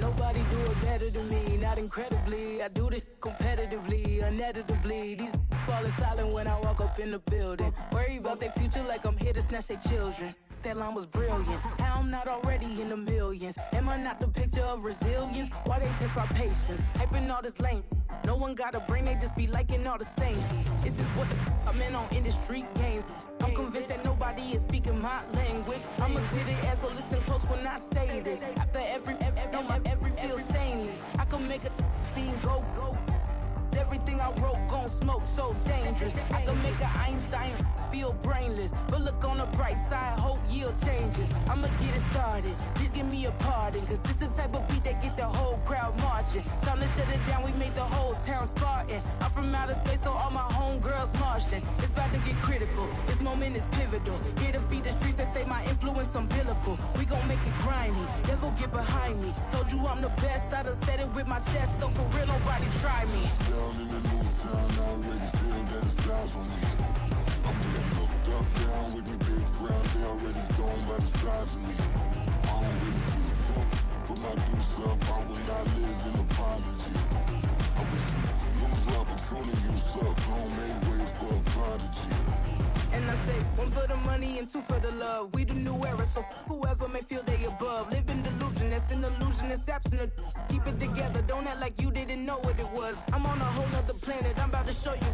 Nobody do it better than me, not incredibly. I do this competitively, uneditably. These falling silent when I walk up in the building. Worry about their future like I'm here to snatch their children. That line was brilliant. How I'm not already in the millions? Am I not the picture of resilience? Why they test my patience? Hyping all this lame. No one got a brain, they just be liking all the same. This is what the I'm in on industry games. I'm convinced that nobody is speaking my language. I'm a good ass, so listen close when I say this. After every feel stainless. I can make a fiend go. Everything I wrote gon' smoke, so dangerous. I can make an Einstein feel brainless. But look on the bright side, hope yield changes. I'ma get it started, please give me a pardon. Cause this the type of beat that get the whole crowd marching. Time to shut it down, we made the whole town Spartan. I'm from outer space, so all my homegirls Martian. It's about to get critical, this moment is pivotal. Here to feed the streets that say my influence umbilical. We gon' make it grimy, devil get behind me. Told you I'm the best, I done said it with my chest. So for real, nobody try me. Down in the new town, I already feel that it's eyes on me. I'm being looked up, down with the big crowd, they already gone by the size of me. I don't really give a fuck, put my deuce up, I will not live in apology. I wish you lose the opportunity, you suck, homemade way for a prodigy. And I say, one for the money and two for the love. We the new era, so whoever may feel they above. Live in delusion, that's an illusion, it's absent. Keep it together, don't act like you didn't know what it was. I'm on a whole nother planet, I'm about to show you.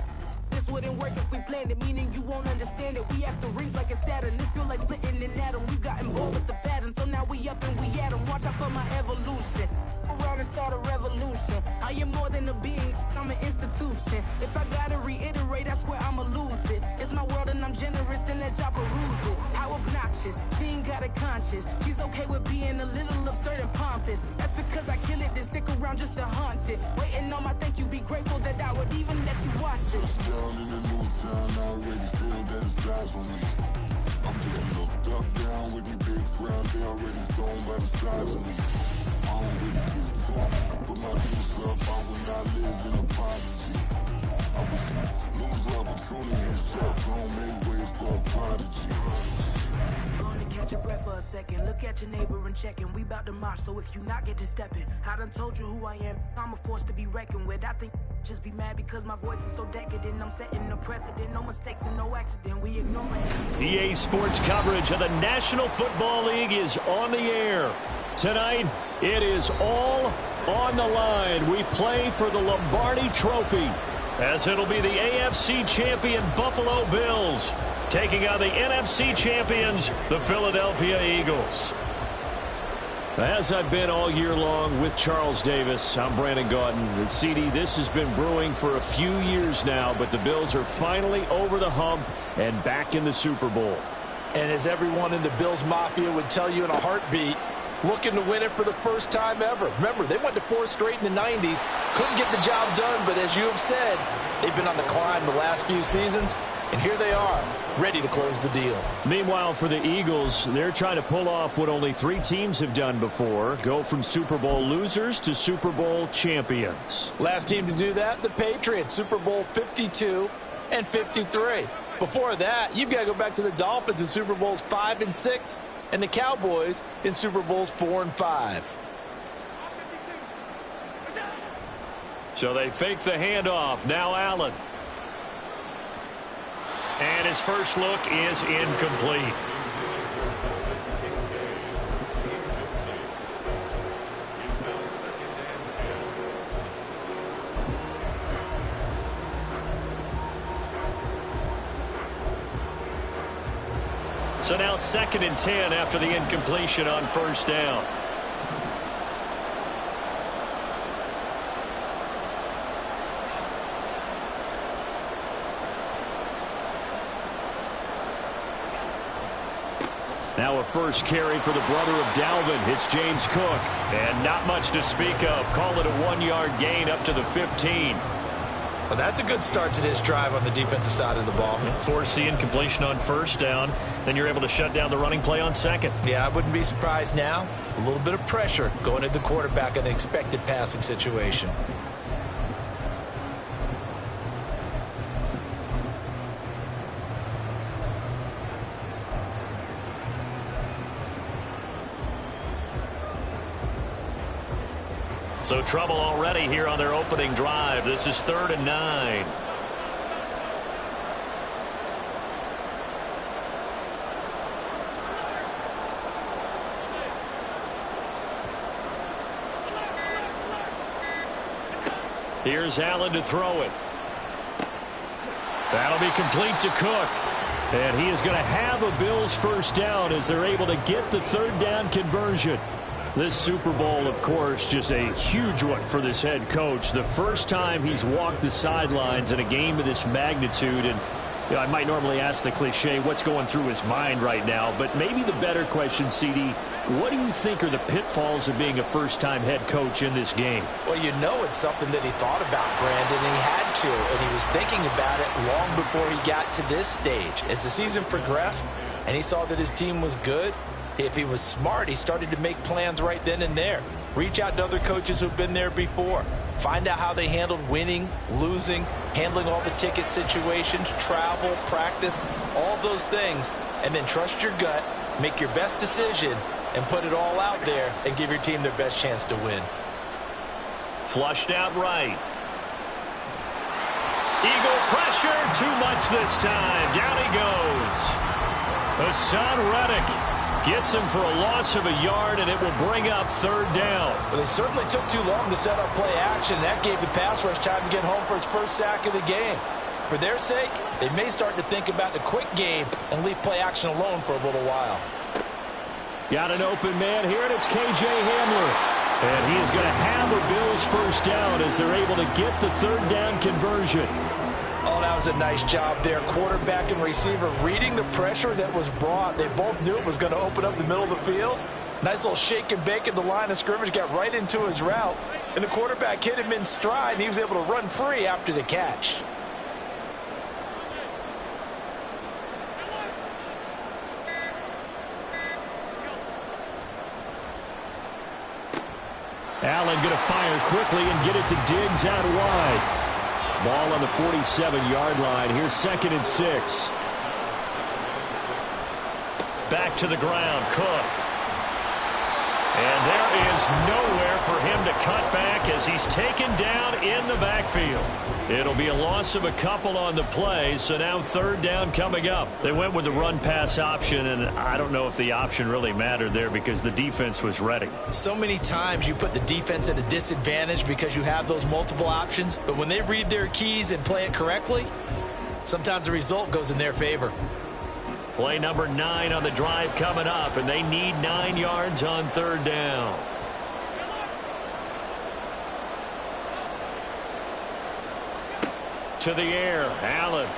This wouldn't work if we planned it, meaning you won't understand it. We have to rings like a Saturn, this feel like splitting an atom. We got involved with the pattern, so now we up and we at 'em. Watch out for my evolution. Around and start a revolution. I am more than a being, I'm an institution. If I gotta reiterate, that's where I'ma lose it. It's my world and I'm generous and let y'all peruse it. How obnoxious, she ain't got a conscience. She's okay with being a little absurd and pompous. That's because I kill it, then stick around just to haunt it. Waiting on my thank you, be grateful that I would even let you watch it. Down in the new town, I already feel that it's eyes on me. I'm getting looked up, down with the big crowd, they already gone by the size of me. I don't really give a fuck, put my deuce up, I will not live in apology. I wish you lose the opportunity, you suck, homemade way for a prodigy. Gonna catch your breath for a second. Look at your neighbor and check in. We bout to march, so if you not get to stepping, I done told you who I am. I'm a force to be reckoned with. I think just be mad because my voice is so decadent. I'm setting the precedent. No mistakes and no accident. We ignore it. EA Sports coverage of the National Football League is on the air. Tonight, it is all on the line. We play for the Lombardi Trophy, as it'll be the AFC champion Buffalo Bills taking on the NFC champions, the Philadelphia Eagles. As I've been all year long with Charles Davis, I'm Brandon Gaudin. And CD, this has been brewing for a few years now, but the Bills are finally over the hump and back in the Super Bowl. And as everyone in the Bills Mafia would tell you in a heartbeat, looking to win it for the first time ever. Remember, they went to 4 straight in the 90s, couldn't get the job done, but as you have said, they've been on the climb the last few seasons, and here they are, ready to close the deal. Meanwhile, for the Eagles, they're trying to pull off what only 3 teams have done before, go from Super Bowl losers to Super Bowl champions. Last team to do that, the Patriots, Super Bowl 52 and 53. Before that, you've got to go back to the Dolphins in Super Bowls 5 and 6, and the Cowboys in Super Bowls 4 and 5. So they fake the handoff. Now Allen. And his first look is incomplete. So now 2nd and 10 after the incompletion on first down. Now a first carry for the brother of Dalvin. It's James Cook. And not much to speak of. Call it a 1-yard gain up to the 15. Well, that's a good start to this drive on the defensive side of the ball. Force the incompletion on first down. Then you're able to shut down the running play on second. Yeah, I wouldn't be surprised now. A little bit of pressure going at the quarterback in an expected passing situation. So trouble already here on their opening drive. This is 3rd and 9. Here's Allen to throw it. That'll be complete to Cook. And he is going to have a Bills first down as they're able to get the 3rd down conversion. This Super Bowl, of course, just a huge one for this head coach. The first time he's walked the sidelines in a game of this magnitude. And you know, I might normally ask the cliche, what's going through his mind right now? But maybe the better question, CD, what do you think are the pitfalls of being a first-time head coach in this game? Well, you know it's something that he thought about, Brandon, and he had to. And he was thinking about it long before he got to this stage. As the season progressed and he saw that his team was good, if he was smart, he started to make plans right then and there. Reach out to other coaches who've been there before. Find out how they handled winning, losing, handling all the ticket situations, travel, practice, all those things. And then trust your gut, make your best decision, and put it all out there and give your team their best chance to win. Flushed out right. Eagle pressure, too much this time. Down he goes. Hassan Reddick gets him for a loss of a yard, and it will bring up 3rd down. Well, they certainly took too long to set up play action. That gave the pass rush time to get home for its first sack of the game. For their sake, they may start to think about the quick game and leave play action alone for a little while. Got an open man here, and it's K.J. Hamler. And he is going to have a Bills first down as they're able to get the 3rd down conversion. Oh, that was a nice job there. Quarterback and receiver reading the pressure that was brought. They both knew it was going to open up the middle of the field. Nice little shake and bake at the line of scrimmage, got right into his route. And the quarterback hit him in stride, and he was able to run free after the catch. Allen going to fire quickly and get it to Diggs out wide. Ball on the 47-yard line. Here's 2nd and 6. Back to the ground, Cook. And there is nowhere for him to cut back as he's taken down in the backfield. It'll be a loss of a couple on the play, so now 3rd down coming up. They went with the run-pass option, and I don't know if the option really mattered there because the defense was ready. So many times you put the defense at a disadvantage because you have those multiple options, but when they read their keys and play it correctly, sometimes the result goes in their favor. Play number 9 on the drive coming up, and they need 9 yards on 3rd down. To the air, Allen.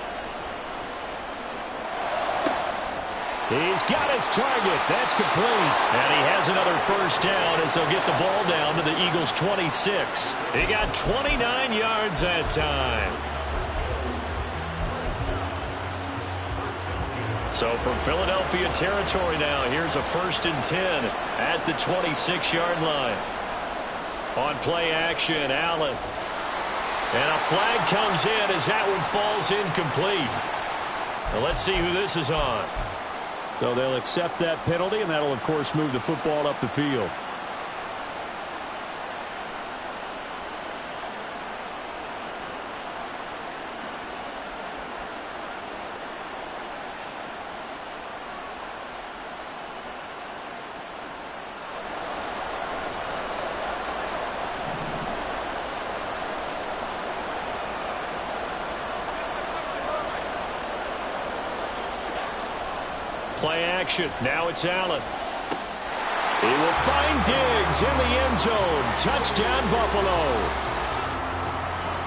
He's got his target. That's complete. And he has another first down as they'll get the ball down to the Eagles' 26. He got 29 yards that time. So from Philadelphia territory now, here's a 1st and 10 at the 26-yard line. On play action, Allen. And a flag comes in as that one falls incomplete. Well, let's see who this is on. So they'll accept that penalty, and that'll, of course, move the football up the field. Play action. Now it's Allen. He will find Diggs in the end zone. Touchdown, Buffalo.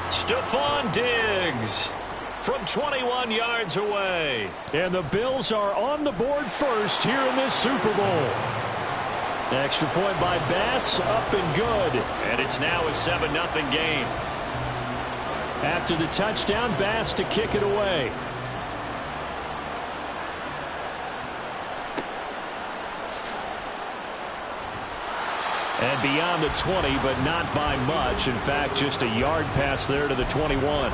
Stephon Diggs from 21 yards away. And the Bills are on the board first here in this Super Bowl. Extra point by Bass, up and good. And it's now a 7-0 game. After the touchdown, Bass to kick it away. And beyond the 20, but not by much. In fact, just a yard pass there to the 21.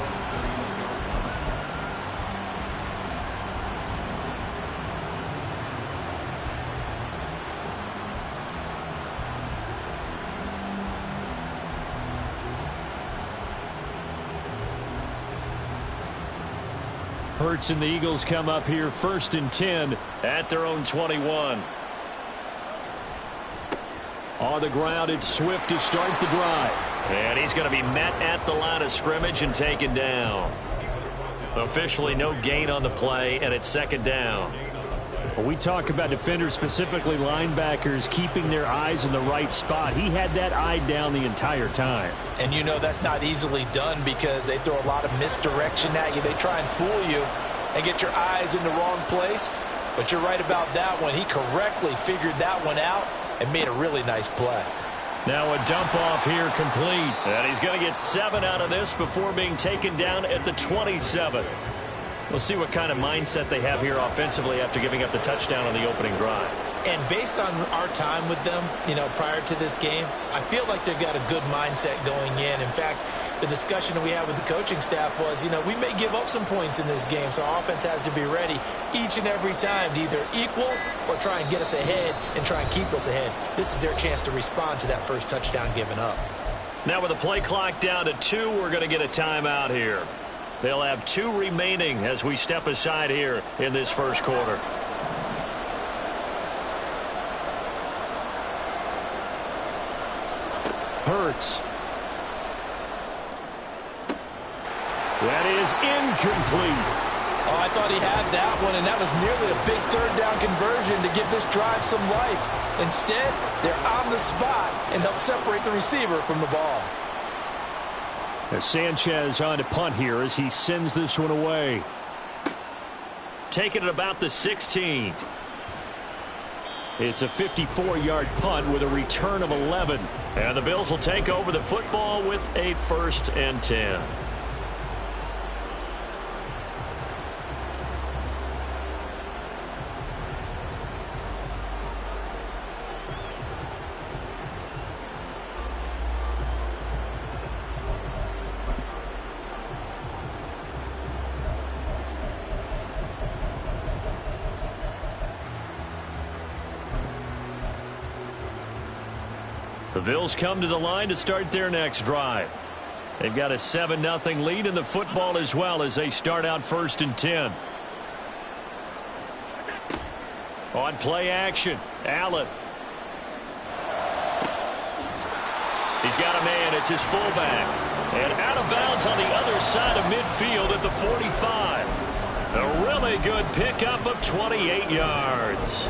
Hurts and the Eagles come up here 1st and 10 at their own 21. On the ground, it's Swift to start the drive. And he's going to be met at the line of scrimmage and taken down. Officially no gain on the play, and it's 2nd down. When we talk about defenders, specifically linebackers, keeping their eyes in the right spot, he had that eye down the entire time. And you know that's not easily done because they throw a lot of misdirection at you. They try and fool you and get your eyes in the wrong place. But you're right about that one. He correctly figured that one out and made a really nice play. Now a dump off here complete. And he's going to get 7 out of this before being taken down at the 27. We'll see what kind of mindset they have here offensively after giving up the touchdown on the opening drive. And based on our time with them, prior to this game, I feel like they've got a good mindset going in. In fact, the discussion that we had with the coaching staff was, we may give up some points in this game, so our offense has to be ready each and every time to either equal or try and get us ahead and try and keep us ahead. This is their chance to respond to that first touchdown given up. Now with the play clock down to 2, we're going to get a timeout here. They'll have 2 remaining as we step aside here in this first quarter. Hurts. That is incomplete. Oh, I thought he had that one, and that was nearly a big 3rd down conversion to give this drive some life. Instead, they're on the spot and help separate the receiver from the ball. As Sanchez on to punt here as he sends this one away. Taking it about the 16. It's a 54-yard punt with a return of 11. And the Bills will take over the football with a 1st and 10. The Bills come to the line to start their next drive. They've got a 7-0 lead in the football as well as they start out 1st and 10. On play action, Allen. He's got a man. It's his fullback. And out of bounds on the other side of midfield at the 45. A really good pickup of 28 yards.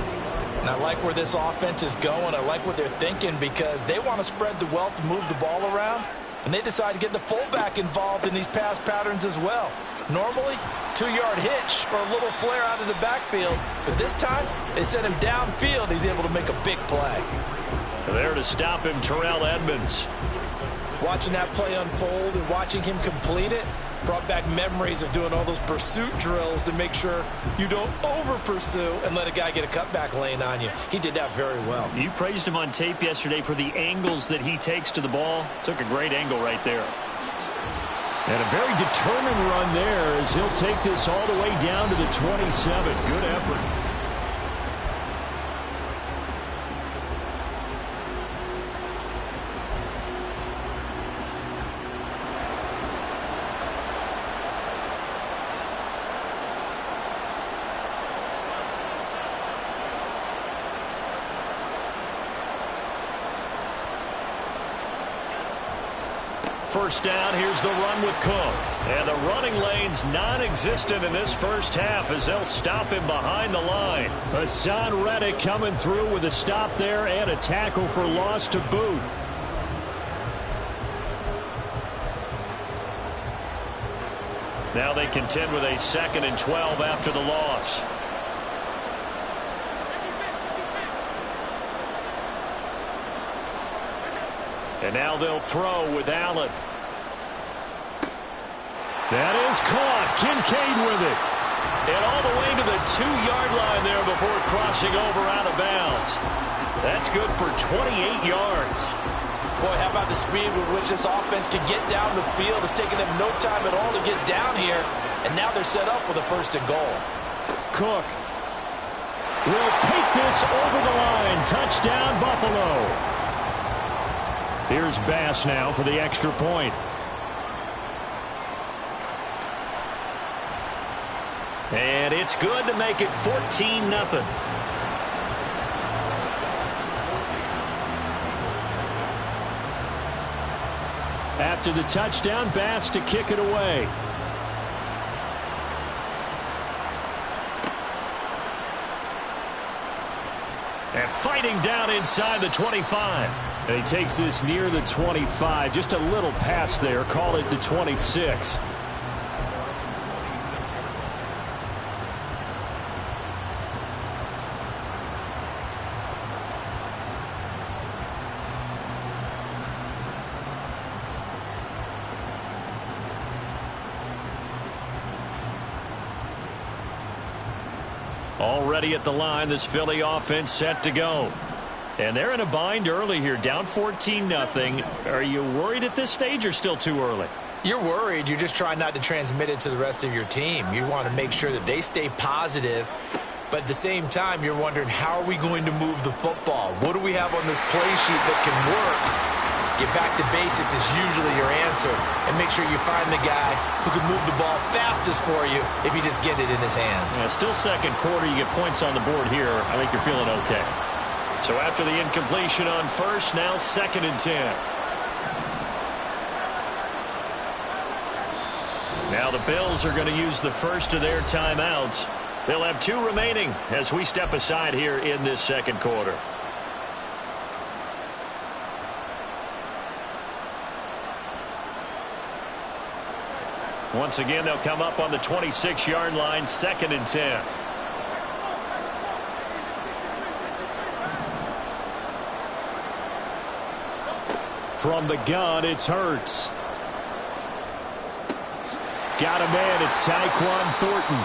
And I like where this offense is going. I like what they're thinking because they want to spread the wealth and move the ball around. And they decide to get the fullback involved in these pass patterns as well. Normally, 2-yard hitch or a little flare out of the backfield. But this time, they sent him downfield. He's able to make a big play. There to stop him, Terrell Edmonds. Watching that play unfold and watching him complete it brought back memories of doing all those pursuit drills to make sure you don't over-pursue and let a guy get a cutback lane on you. He did that very well. You praised him on tape yesterday for the angles that he takes to the ball. Took a great angle right there. And a very determined run there as he'll take this all the way down to the 27. Good effort. First down, here's the run with Cook. And the running lane's non-existent in this first half as they'll stop him behind the line. Hassan Reddick coming through with a stop there and a tackle for loss to boot. Now they contend with a 2nd and 12 after the loss. And now they'll throw with Allen. That is caught. Kincaid with it. And all the way to the 2-yard line there before crossing over out of bounds. That's good for 28 yards. Boy, how about the speed with which this offense can get down the field? It's taken them no time at all to get down here. And now they're set up with a 1st and goal. Cook will take this over the line. Touchdown, Buffalo. Here's Bass now for the extra point. And it's good to make it 14-0. After the touchdown, Bass to kick it away. And fighting down inside the 25. And he takes this near the 25. Just a little pass there. Call it the 26. Already at the line, this Philly offense set to go. And they're in a bind early here, down 14-0. Are you worried at this stage or still too early? You're worried. You're just trying not to transmit it to the rest of your team. You want to make sure that they stay positive. But at the same time, you're wondering, how are we going to move the football? What do we have on this play sheet that can work? Get back to basics is usually your answer. And make sure you find the guy who can move the ball fastest for you if you just get it in his hands. Yeah, still second quarter. You get points on the board here. I think you're feeling okay. So after the incompletion on first, now 2nd and 10. Now the Bills are going to use the first of their timeouts. They'll have 2 remaining as we step aside here in this second quarter. Once again, they'll come up on the 26-yard line, 2nd and 10. From the gun, it's Hurts. Got a man, it's Tyquan Thornton.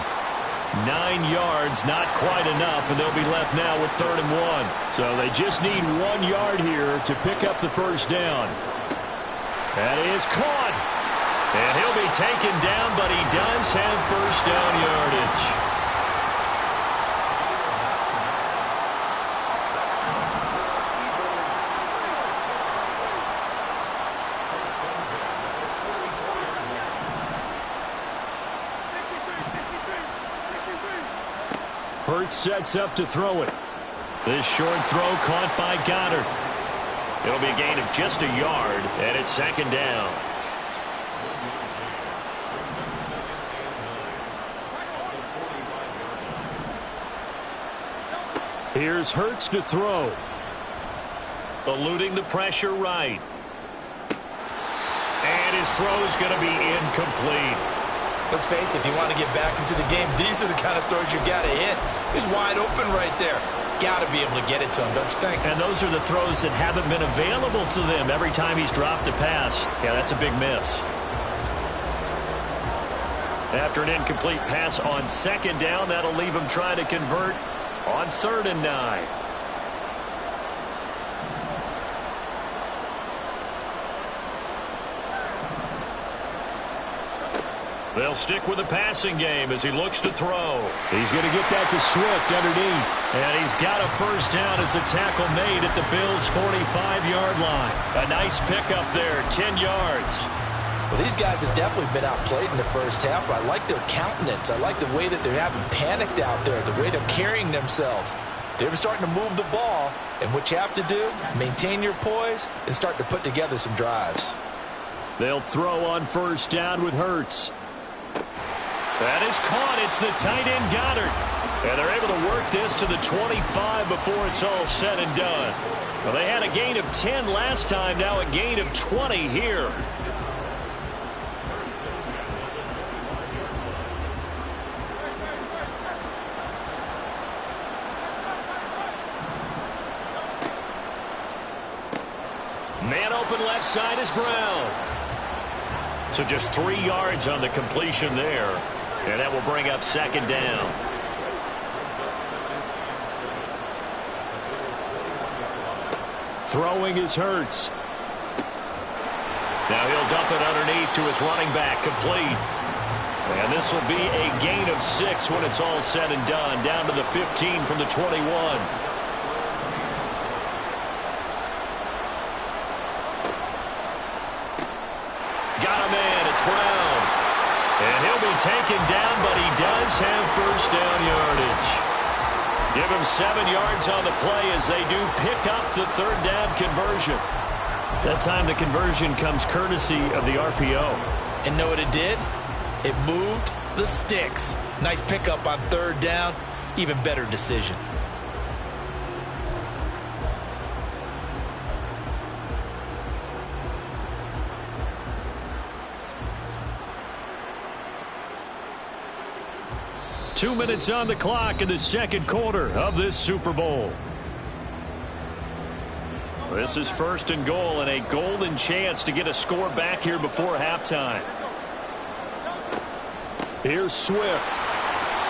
9 yards, not quite enough, and they'll be left now with 3rd and 1. So they just need 1 yard here to pick up the first down. That is caught. And he'll be taken down, but he does have first down yardage. Hurts sets up to throw it. This short throw caught by Goddard. It'll be a gain of just a yard, and it's 2nd down. Here's Hurts to throw. Eluding the pressure right. And his throw's going to be incomplete. Let's face it, if you want to get back into the game, these are the kind of throws you got to hit. He's wide open right there. Got to be able to get it to him, don't you think? And those are the throws that haven't been available to them every time he's dropped a pass. Yeah, that's a big miss. After an incomplete pass on 2nd down, that'll leave him trying to convert on 3rd and 9. They'll stick with the passing game as he looks to throw. He's going to get that to Swift underneath. And he's got a first down as the tackle made at the Bills' 45-yard line. A nice pickup there, 10 yards. Well, these guys have definitely been outplayed in the first half. I like their countenance. I like the way that they're having panicked out there, the way they're carrying themselves. They're starting to move the ball, and what you have to do, maintain your poise and start to put together some drives. They'll throw on first down with Hurts. That is caught. It's the tight end Goddard. And they're able to work this to the 25 before it's all said and done. Well, they had a gain of 10 last time, now a gain of 20 here. Man open left side is Brown. So just 3 yards on the completion there. And that will bring up 2nd down. Throwing is Hurts. Now he'll dump it underneath to his running back, complete. And this will be a gain of 6 when it's all said and done, down to the 15 from the 21. Got a man, it's Brown. And he'll be taken down, but he does Bills have first down yardage. Give him 7 yards on the play as they do pick up the third down conversion. That time the conversion comes courtesy of the RPO. And know what it did? It moved the sticks. Nice pickup on third down. Even better decision. Two minutes on the clock in the second quarter of this Super Bowl. This is first and goal and a golden chance to get a score back here before halftime. Here's Swift.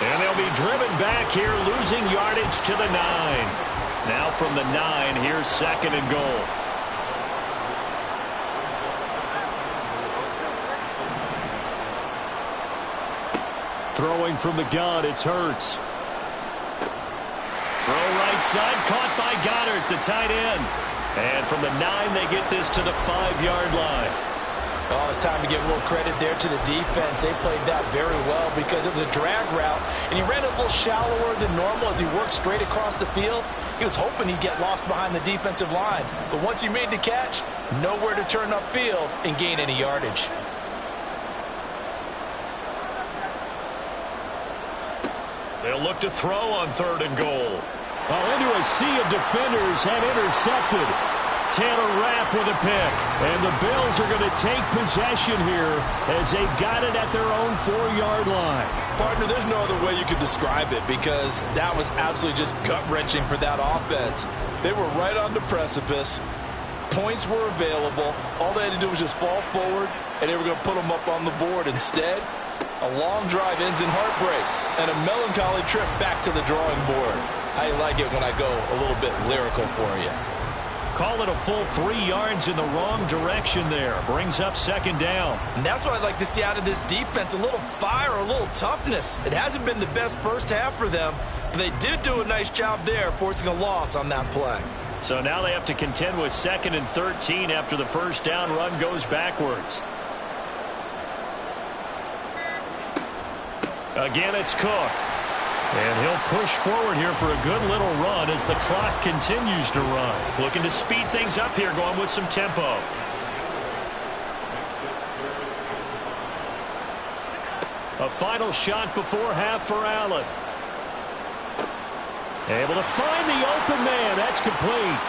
And they'll be driven back here, losing yardage to the 9. Now from the 9, here's second and goal. Throwing from the gun, it's Hurts. Throw right side, caught by Goddard, the tight end. And from the 9, they get this to the 5-yard line. Oh, it's time to give a little credit there to the defense. They played that very well because it was a drag route, and he ran a little shallower than normal as he worked straight across the field. He was hoping he'd get lost behind the defensive line. But once he made the catch, nowhere to turn upfield and gain any yardage. They'll look to throw on third and goal. Well, into a sea of defenders and intercepted. Taylor Rapp with a pick. And the Bills are going to take possession here as they've got it at their own 4-yard line. Partner, there's no other way you could describe it because that was absolutely just gut-wrenching for that offense. They were right on the precipice. Points were available. All they had to do was just fall forward, and they were going to put them up on the board. Instead, a long drive ends in heartbreak and a melancholy trip back to the drawing board. I like it when I go a little bit lyrical for you. Call it a full 3 yards in the wrong direction there. Brings up second down. And that's what I'd like to see out of this defense, a little fire, a little toughness. It hasn't been the best first half for them, but they did do a nice job there, forcing a loss on that play. So now they have to contend with 2nd and 13 after the first down run goes backwards. Again, it's Cook. And he'll push forward here for a good little run as the clock continues to run. Looking to speed things up here, going with some tempo. A final shot before half for Allen. Able to find the open man. That's complete.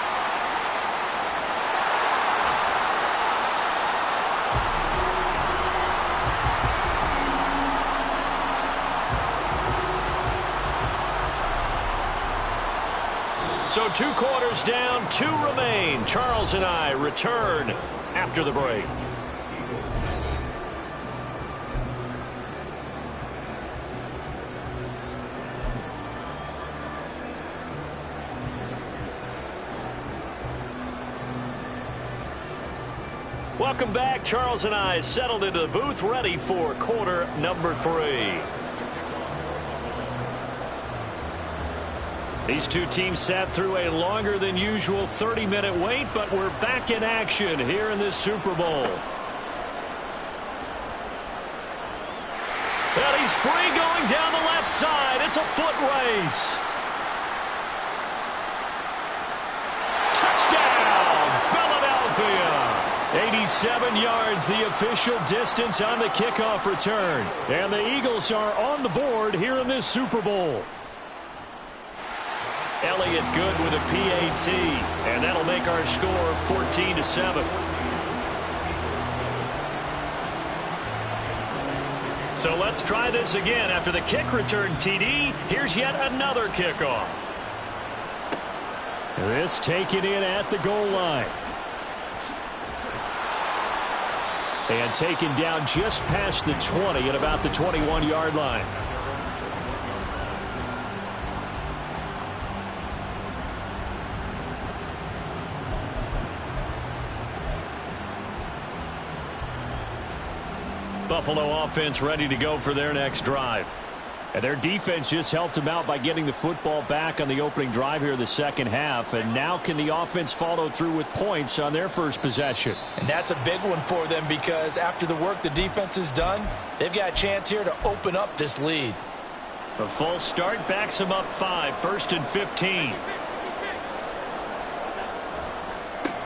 So 2 quarters down, 2 remain. Charles and I return after the break. Welcome back. Charles and I settled into the booth, ready for quarter number 3. These two teams sat through a longer than usual 30-minute wait, but we're back in action here in this Super Bowl. Well, he's free going down the left side. It's a foot race. Touchdown, Philadelphia. 87 yards, the official distance on the kickoff return. And the Eagles are on the board here in this Super Bowl. Elliott good with a PAT, and that'll make our score 14-7. So let's try this again. After the kick return TD, here's yet another kickoff. This taken in at the goal line. And taken down just past the 20 at about the 21-yard line. Buffalo offense ready to go for their next drive. And their defense just helped them out by getting the football back on the opening drive here in the second half. And now can the offense follow through with points on their first possession? And that's a big one for them because after the work the defense has done, they've got a chance here to open up this lead. A full start backs him up 5, 1st and 15.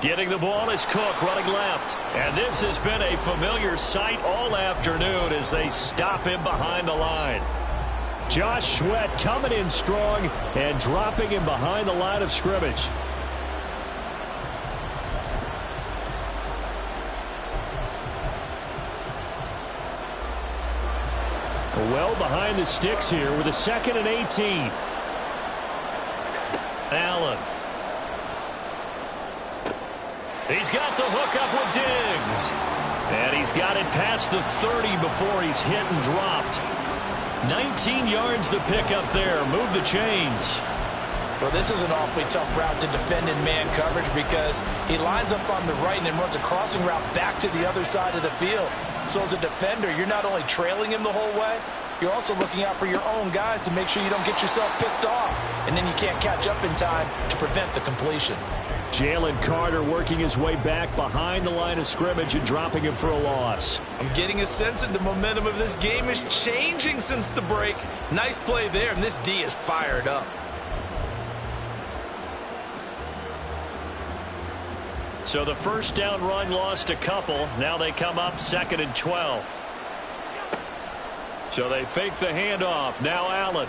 Getting the ball is Cook running left. And this has been a familiar sight all afternoon as they stop him behind the line. Josh Sweat coming in strong and dropping him behind the line of scrimmage. Well behind the sticks here with a 2nd and 18. Allen. He's got the hook up with Diggs. And he's got it past the 30 before he's hit and dropped. 19 yards to pick up there. Move the chains. Well, this is an awfully tough route to defend in man coverage because he lines up on the right and then runs a crossing route back to the other side of the field. So as a defender, you're not only trailing him the whole way, you're also looking out for your own guys to make sure you don't get yourself picked off. And then you can't catch up in time to prevent the completion. Jalen Carter working his way back behind the line of scrimmage and dropping him for a loss. I'm getting a sense that the momentum of this game is changing since the break. Nice play there, and this D is fired up. So the first down run lost a couple. Now they come up 2nd and 12. So they fake the handoff. Now Allen.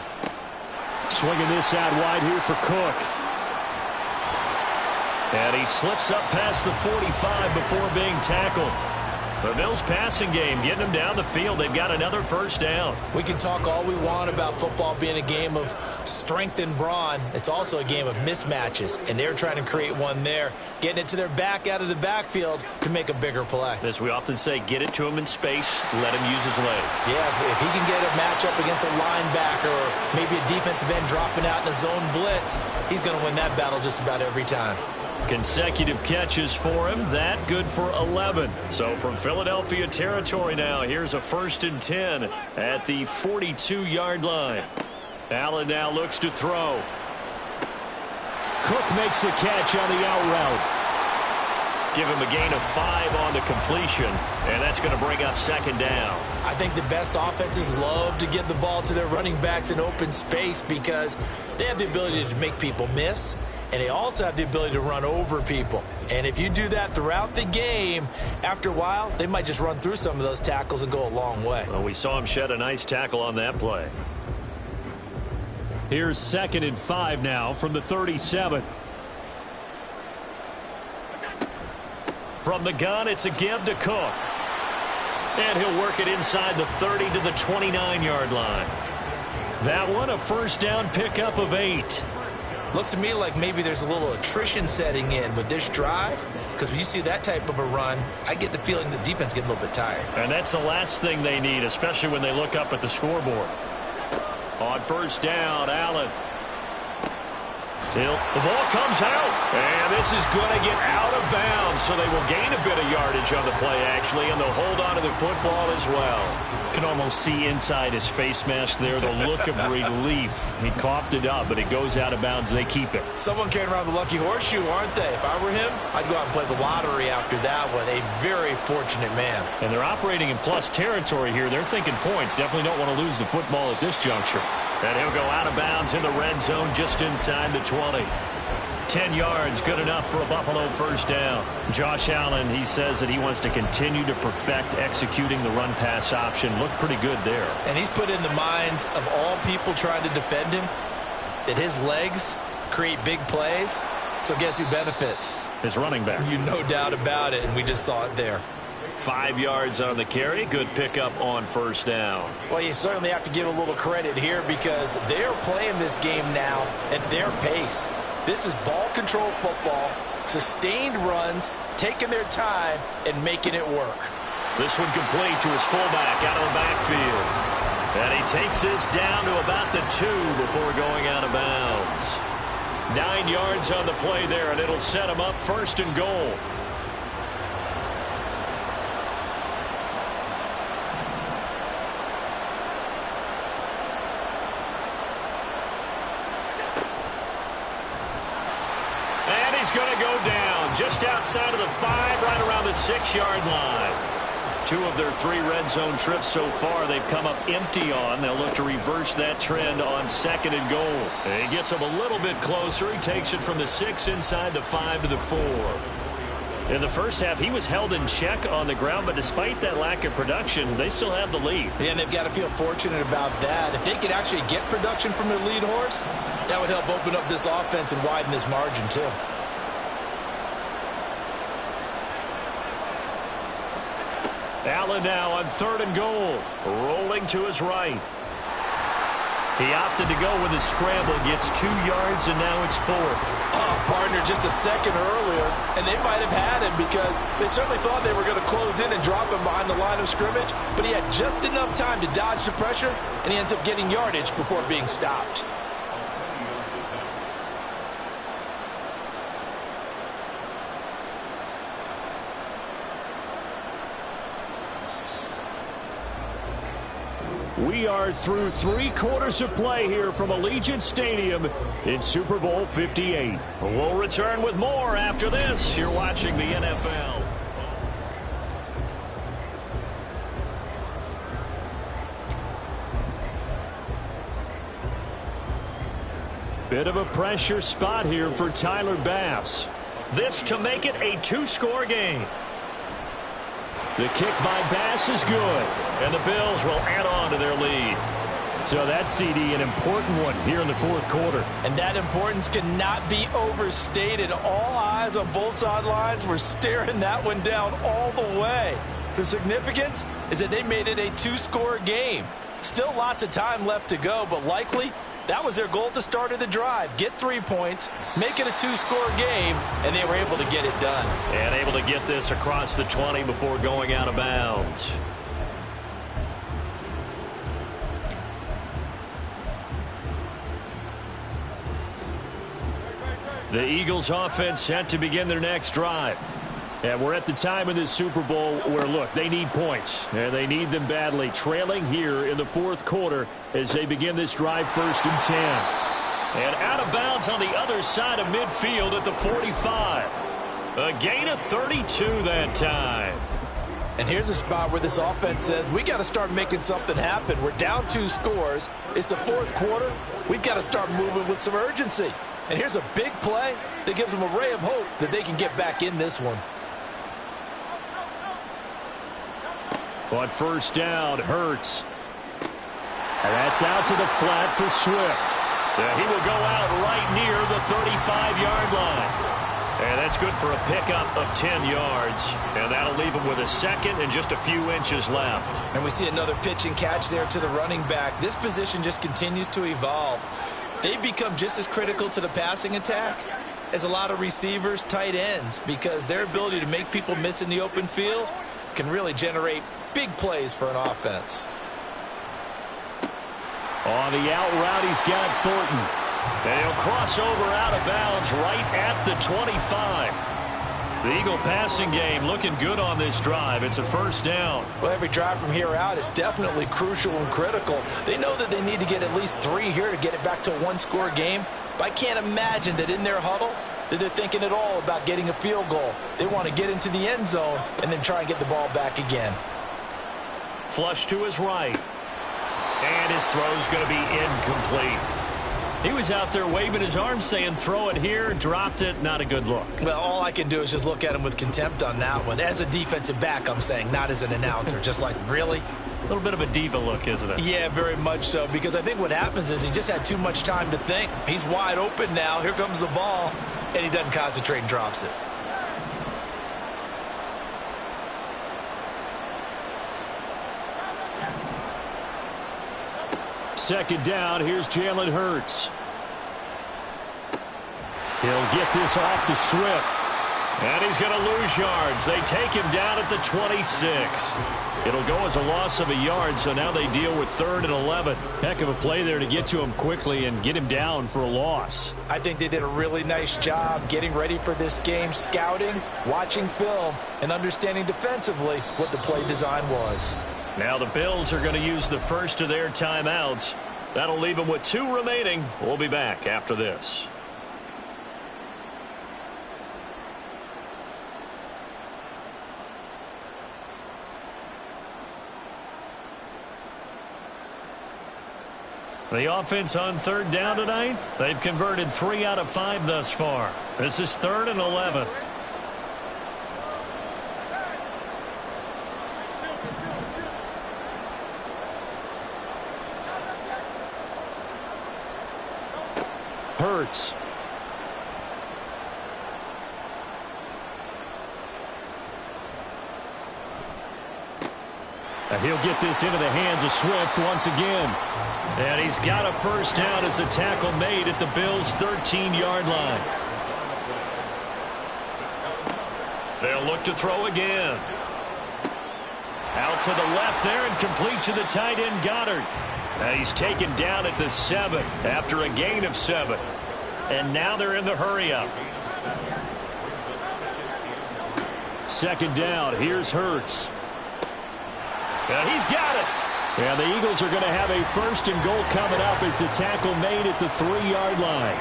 Swinging this out wide here for Cook. And he slips up past the 45 before being tackled. The Bills passing game getting them down the field. They've got another first down. We can talk all we want about football being a game of strength and brawn. It's also a game of mismatches, and they're trying to create one there, getting it to their back out of the backfield to make a bigger play. As we often say, get it to him in space, let him use his leg. Yeah, if he can get a matchup against a linebacker or maybe a defensive end dropping out in a zone blitz, he's going to win that battle just about every time. Consecutive catches for him. That good for 11. So from Philadelphia territory now, here's a 1st and 10 at the 42-yard line. Allen now looks to throw. Cook makes the catch on the out route. Give him a gain of 5 on the completion, and that's going to bring up 2nd down. I think the best offenses love to get the ball to their running backs in open space because they have the ability to make people miss, and they also have the ability to run over people. And if you do that throughout the game, after a while, they might just run through some of those tackles and go a long way. Well, we saw him shed a nice tackle on that play. Here's 2nd and 5 now from the 37. From the gun, it's a give to Cook. And he'll work it inside the 30 to the 29-yard line. That one, a first down pickup of 8. Looks to me like maybe there's a little attrition setting in with this drive, because when you see that type of a run, I get the feeling the defense getting a little bit tired. And that's the last thing they need, especially when they look up at the scoreboard. On first down, Allen. The ball comes out, and this is going to get out of bounds, so they will gain a bit of yardage on the play, actually, and they'll hold on to the football as well. You can almost see inside his face mask there the look of relief. He coughed it up, but it goes out of bounds. They keep it. Someone carrying around the lucky horseshoe, aren't they? If I were him, I'd go out and play the lottery after that one. A very fortunate man. And they're operating in plus territory here. They're thinking points. Definitely don't want to lose the football at this juncture. And he'll go out of bounds in the red zone just inside the 20. 10 yards, good enough for a Buffalo first down. Josh Allen, he says that he wants to continue to perfect executing the run-pass option. Looked pretty good there. And he's put in the minds of all people trying to defend him that his legs create big plays. So guess who benefits? His running back. You no doubt about it, and we just saw it there. 5 yards on the carry. Good pickup on first down. Well, you certainly have to give a little credit here because they're playing this game now at their pace. This is ball control football, sustained runs, taking their time, and making it work. This one complete to his fullback out of the backfield. And he takes this down to about the 2 before going out of bounds. 9 yards on the play there, and it'll set him up 1st and goal. He's going to go down just outside of the 5, right around the 6-yard line. 2 of their 3 red zone trips so far they've come up empty on. They'll look to reverse that trend on 2nd and goal. He gets them a little bit closer. He takes it from the 6 inside the 5 to the 4. In the first half, he was held in check on the ground, but despite that lack of production, they still have the lead. Yeah, and they've got to feel fortunate about that. If they could actually get production from their lead horse, that would help open up this offense and widen this margin too. Allen now on 3rd and goal, rolling to his right. He opted to go with a scramble, gets 2 yards, and now it's 4th. Oh, partner, just a second earlier, and they might have had him because they certainly thought they were going to close in and drop him behind the line of scrimmage, but he had just enough time to dodge the pressure, and he ends up getting yardage before being stopped. We are through 3 quarters of play here from Allegiant Stadium in Super Bowl 58. We'll return with more after this. You're watching the NFL. Bit of a pressure spot here for Tyler Bass. This to make it a 2-score game. The kick by Bass is good, and the Bills will add on to their lead. So that CD, an important one here in the 4th quarter. And that importance cannot be overstated. All eyes on both sidelines were staring that one down all the way. The significance is that they made it a 2-score game. Still lots of time left to go, but likely that was their goal at the start of the drive. Get 3 points, make it a 2-score game, and they were able to get it done. And able to get this across the 20 before going out of bounds. The Eagles offense set to begin their next drive. And we're at the time in this Super Bowl where, look, they need points. And they need them badly. Trailing here in the 4th quarter as they begin this drive 1st and 10. And out of bounds on the other side of midfield at the 45. A gain of 32 that time. And here's a spot where this offense says, we got to start making something happen. We're down 2 scores. It's the 4th quarter. We've got to start moving with some urgency. And here's a big play that gives them a ray of hope that they can get back in this one. On 1st down, Hurts. And that's out to the flat for Swift. He will go out right near the 35-yard line. And that's good for a pickup of 10 yards. And that'll leave him with a 2nd and just a few inches left. And we see another pitch and catch there to the running back. This position just continues to evolve. They become just as critical to the passing attack as a lot of receivers, tight ends, because their ability to make people miss in the open field can really generate big plays for an offense. On the out route, he's got Thornton. And he'll cross over out of bounds right at the 25. The Eagle passing game looking good on this drive. It's a 1st down. Well, every drive from here out is definitely crucial and critical. They know that they need to get at least 3 here to get it back to a 1-score game. But I can't imagine that in their huddle that they're thinking at all about getting a field goal. They want to get into the end zone and then try and get the ball back again. Flush to his right. And his throw's going to be incomplete. He was out there waving his arms saying, throw it here, dropped it, not a good look. Well, all I can do is just look at him with contempt on that one. As a defensive back, I'm saying, not as an announcer. Just like, really? A little bit of a diva look, isn't it? Yeah, very much so, because I think what happens is he just had too much time to think. He's wide open now. Here comes the ball, and he doesn't concentrate and drops it. Second down, here's Jalen Hurts. He'll get this off to Swift. And he's going to lose yards. They take him down at the 26. It'll go as a loss of a yard, so now they deal with 3rd and 11. Heck of a play there to get to him quickly and get him down for a loss. I think they did a really nice job getting ready for this game, scouting, watching film, and understanding defensively what the play design was. Now the Bills are going to use the first of their timeouts. That'll leave them with 2 remaining. We'll be back after this. The offense on third down tonight, they've converted 3 out of 5 thus far. This is 3rd and 11. Hurts. And he'll get this into the hands of Swift once again. And he's got a first down as a tackle made at the Bills' 13-yard line. They'll look to throw again. Out to the left there and complete to the tight end Goddard. And he's taken down at the 7 after a gain of 7. And now they're in the hurry-up. 2nd down. Here's Hurts. And he's got it. And the Eagles are going to have a 1st and goal coming up as the tackle made at the 3-yard line.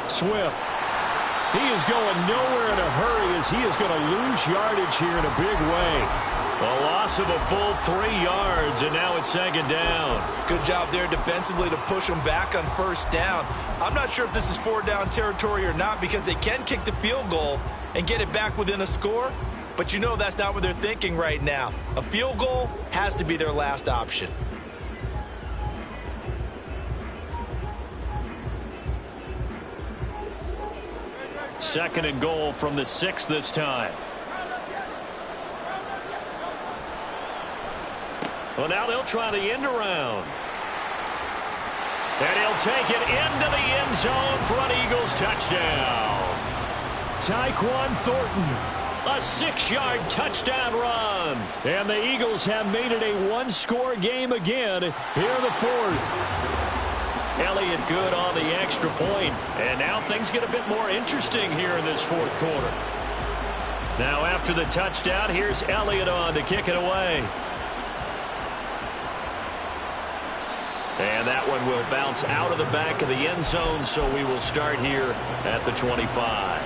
Swift. He is going nowhere in a hurry as he is going to lose yardage here in a big way. A loss of a full 3 yards, and now it's 2nd down. Good job there defensively to push them back on 1st down. I'm not sure if this is 4-down territory or not because they can kick the field goal and get it back within a score. But you know that's not what they're thinking right now. A field goal has to be their last option. Second and goal from the 6 this time. Well, now they'll try the end around. And he'll take it into the end zone for an Eagles touchdown. Tyquan Thornton. A 6-yard touchdown run. And the Eagles have made it a 1-score game again here in the 4th. Elliott good on the extra point. And now things get a bit more interesting here in this 4th quarter. Now after the touchdown, here's Elliott on to kick it away. And that one will bounce out of the back of the end zone, so we will start here at the 25.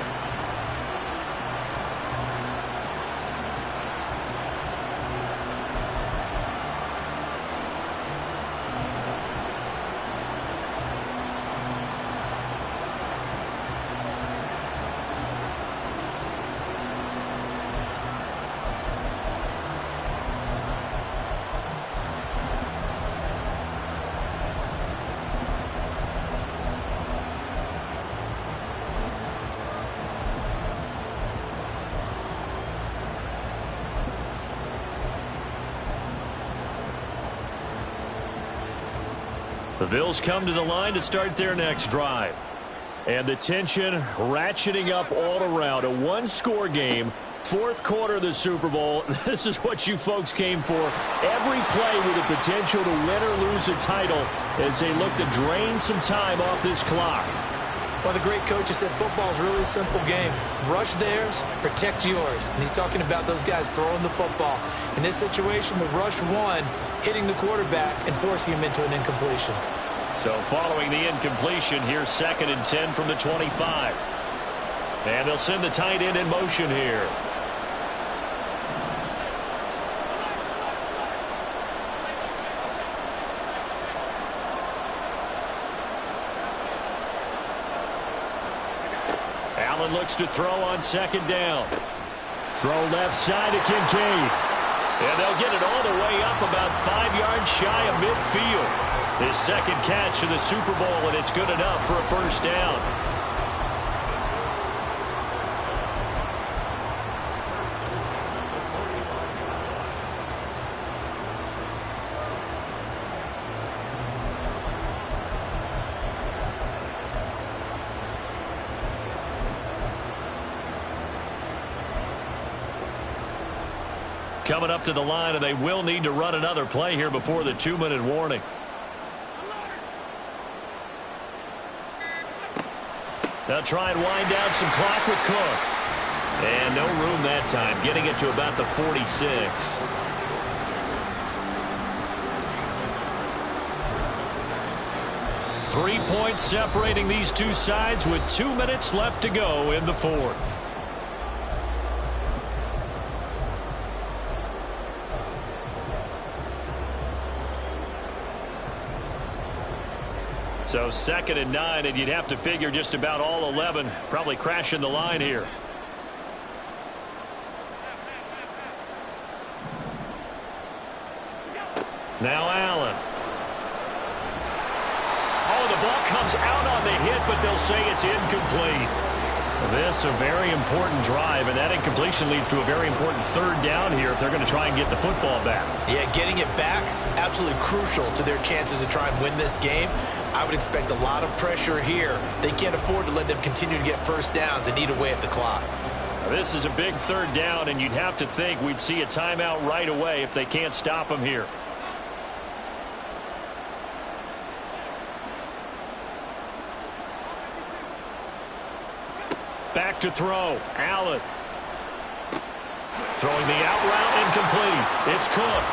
The Bills come to the line to start their next drive. And the tension ratcheting up all around. A 1-score game. 4th quarter of the Super Bowl. This is what you folks came for. Every play with the potential to win or lose a title as they look to drain some time off this clock. Well, the great coach has said football is really a simple game. Rush theirs, protect yours. And he's talking about those guys throwing the football. In this situation, the rush one, hitting the quarterback and forcing him into an incompletion. So following the incompletion, here's 2nd and 10 from the 25. And they'll send the tight end in motion here. Allen looks to throw on 2nd down. Throw left side to Kincaid. And they'll get it all the way up about 5 yards shy of midfield. His 2nd catch of the Super Bowl, and it's good enough for a 1st down. Coming up to the line, and they will need to run another play here before the 2-minute warning. They'll try and wind down some clock with Cook. And no room that time, getting it to about the 46. Three points separating these two sides with 2 minutes left to go in the 4th. So 2nd and 9, and you'd have to figure just about all 11 probably crashing the line here. Now Allen. Oh, the ball comes out on the hit, but they'll say it's incomplete. This a very important drive, and that incompletion leads to a very important 3rd down here if they're going to try and get the football back. Yeah, getting it back, absolutely crucial to their chances to try and win this game. I would expect a lot of pressure here. They can't afford to let them continue to get first downs and eat away at the clock. This is a big 3rd down, and you'd have to think we'd see a timeout right away if they can't stop them here. Back to throw. Allen. Throwing the out route incomplete. It's Cook.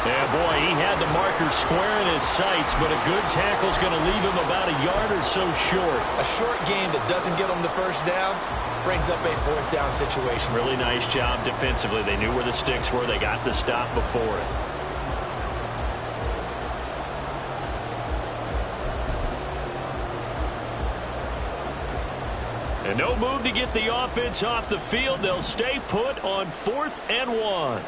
Yeah, boy, he had the marker square in his sights, but a good tackle's going to leave him about a yard or so short. A short game that doesn't get them the first down brings up a 4th down situation. Really nice job defensively. They knew where the sticks were. They got the stop before it. And no move to get the offense off the field. They'll stay put on 4th and 1.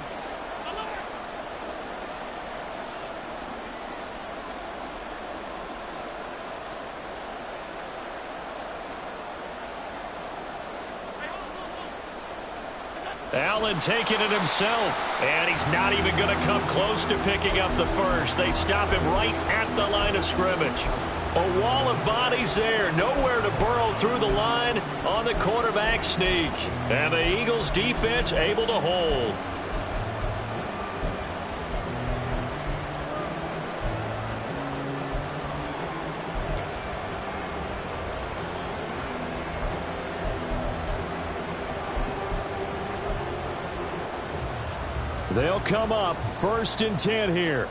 Allen taking it himself, and he's not even going to come close to picking up the first. They stop him right at the line of scrimmage. A wall of bodies there, nowhere to burrow through the line on the quarterback sneak. And the Eagles defense able to hold. They'll come up 1st and 10 here.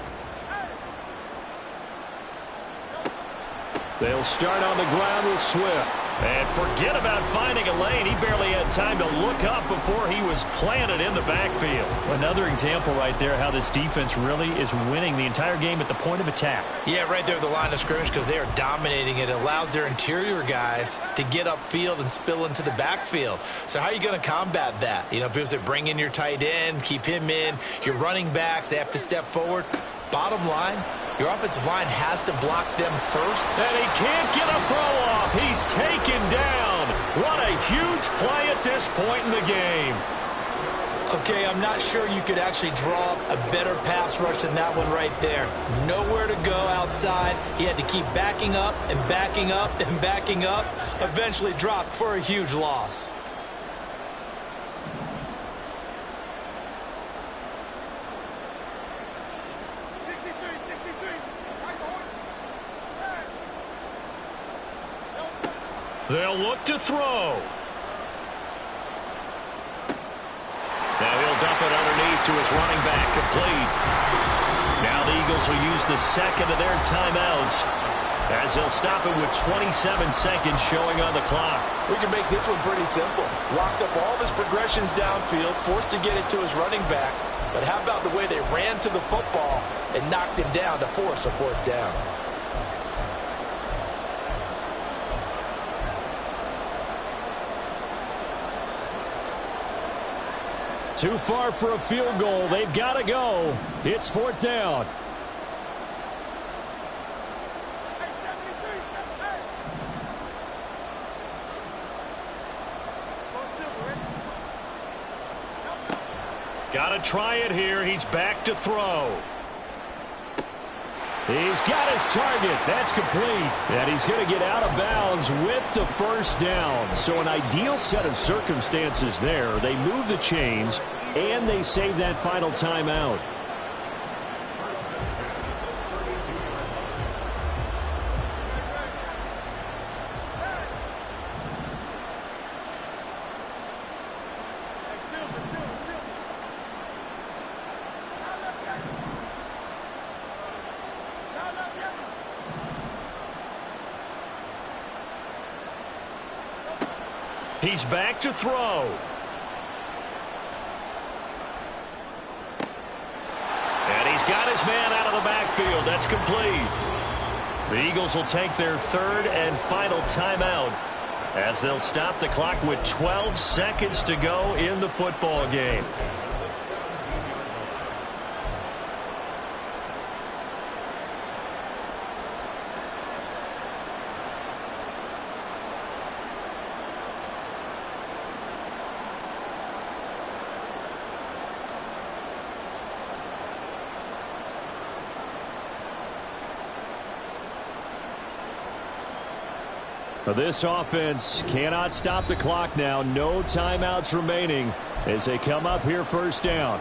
They'll start on the ground with Swift. And forget about finding a lane. He barely had time to look up before he was planted in the backfield. Another example right there how this defense really is winning the entire game at the point of attack. Yeah, right there at the line of scrimmage because they are dominating it. It allows their interior guys to get upfield and spill into the backfield. So how are you going to combat that? You know, because they bring in your tight end, keep him in. Your running backs, they have to step forward. Bottom line, your offensive line has to block them first. And he can't get a throw off. He's taken down. What a huge play at this point in the game. Okay, I'm not sure you could actually draw a better pass rush than that one right there. Nowhere to go outside. He had to keep backing up and backing up and backing up. Eventually dropped for a huge loss. They'll look to throw. Now he'll dump it underneath to his running back, complete. Now the Eagles will use the 2nd of their timeouts as they'll stop it with 27 seconds showing on the clock. We can make this one pretty simple. Locked up all of his progressions downfield, forced to get it to his running back. But how about the way they ran to the football and knocked him down to force a 4th down? Too far for a field goal. They've got to go. It's 4th down. Got to try it here. He's back to throw. He's got his target. That's complete. And he's going to get out of bounds with the 1st down. So an ideal set of circumstances there. They move the chains, and they save that final timeout. He's back to throw. And he's got his man out of the backfield. That's complete. The Eagles will take their third and final timeout as they'll stop the clock with 12 seconds to go in the football game. This offense cannot stop the clock now. No timeouts remaining as they come up here first down.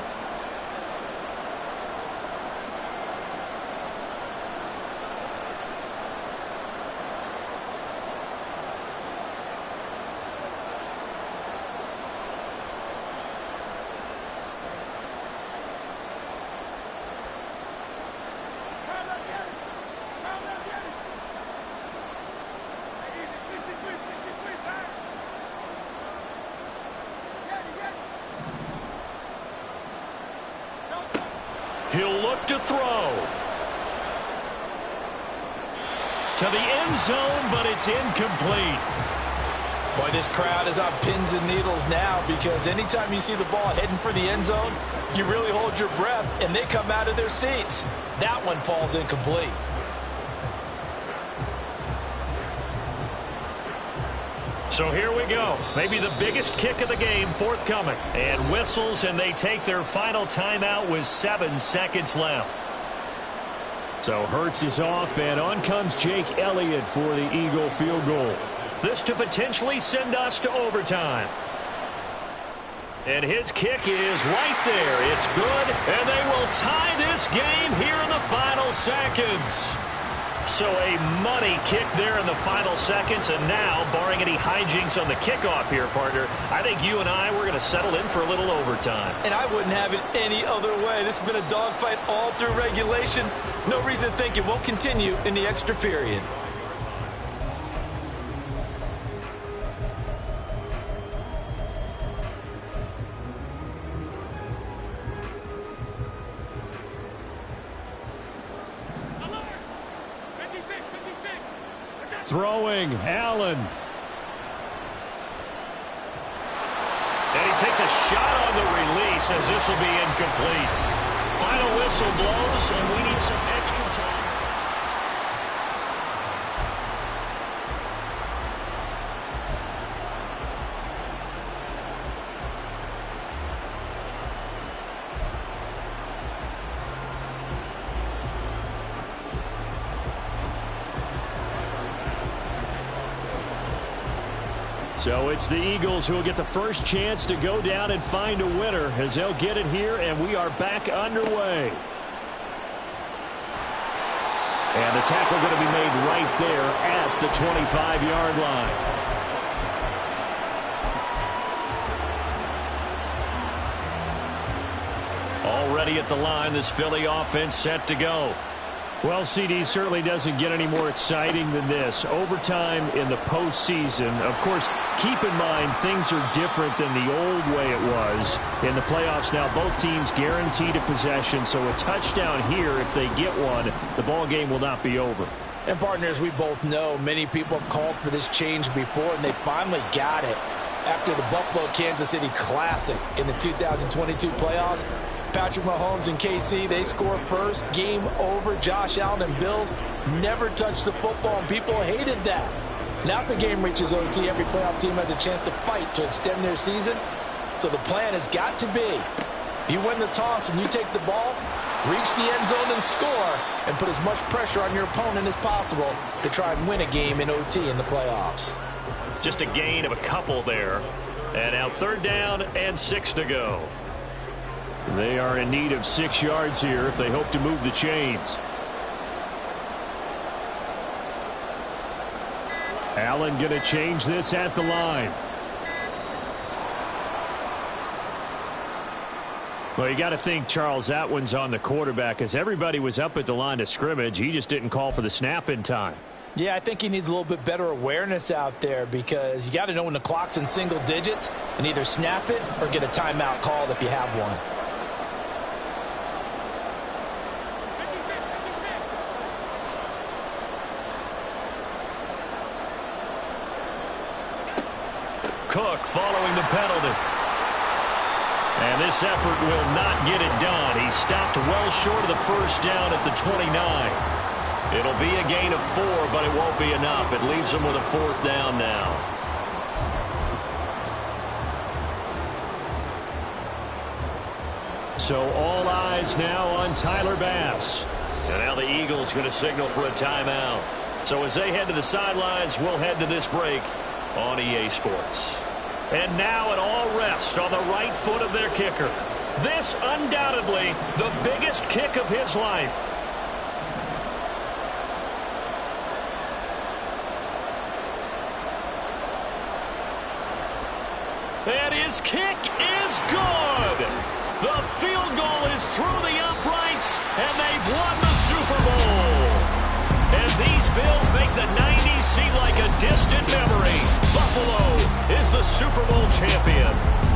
He'll look to throw. To the end zone, but it's incomplete. Boy, this crowd is on pins and needles now because anytime you see the ball heading for the end zone, you really hold your breath, and they come out of their seats. That one falls incomplete. So here we go. Maybe the biggest kick of the game forthcoming. And whistles, and they take their final timeout with 7 seconds left. So Hurts is off, and on comes Jake Elliott for the Eagle field goal. This to potentially send us to overtime. And his kick is right there. It's good, and they will tie this game here in the final seconds. So a money kick there in the final seconds, and now, barring any hijinks on the kickoff here, partner, I think you and I, we're going to settle in for a little overtime. And I wouldn't have it any other way. This has been a dogfight all through regulation. No reason to think it won't continue in the extra period. Throwing, Allen. And he takes a shot on the release as this will be incomplete. Final whistle blows, and we need some extra time. So it's the Eagles who will get the first chance to go down and find a winner as they'll get it here, and we are back underway. And the tackle going to be made right there at the 25-yard line. Already at the line, this Philly offense set to go. Well, CD certainly doesn't get any more exciting than this. Overtime in the postseason. Of course, keep in mind things are different than the old way it was. In the playoffs now, both teams guaranteed a possession, so a touchdown here, if they get one, the ball game will not be over. And partners, we both know many people have called for this change before, and they finally got it. After the Buffalo-Kansas City Classic in the 2022 playoffs, Patrick Mahomes and KC, they score first. Game over. Josh Allen and Bills never touched the football, and people hated that. Now if the game reaches OT, every playoff team has a chance to fight to extend their season. So the plan has got to be, if you win the toss and you take the ball, reach the end zone and score, and put as much pressure on your opponent as possible to try and win a game in OT in the playoffs. Just a gain of a couple there. And now 3rd down and 6 to go. They are in need of 6 yards here if they hope to move the chains. Allen going to change this at the line. Well, you got to think, Charles, that one's on the quarterback as everybody was up at the line of scrimmage. He just didn't call for the snap in time. Yeah, I think he needs a little bit better awareness out there because you got to know when the clock's in single digits and either snap it or get a timeout called if you have one. Cook following the penalty. And this effort will not get it done. He stopped well short of the first down at the 29. It'll be a gain of 4, but it won't be enough. It leaves them with a 4th down now. So all eyes now on Tyler Bass. And now the Eagles going to signal for a timeout. So as they head to the sidelines, we'll head to this break on EA Sports. And now it all rests on the right foot of their kicker. This undoubtedly the biggest kick of his life. And his kick is good. The field goal is through the uprights, and they've won the Super Bowl. And these Bills make the 90s seem like a distant memory. Buffalo is the Super Bowl champion.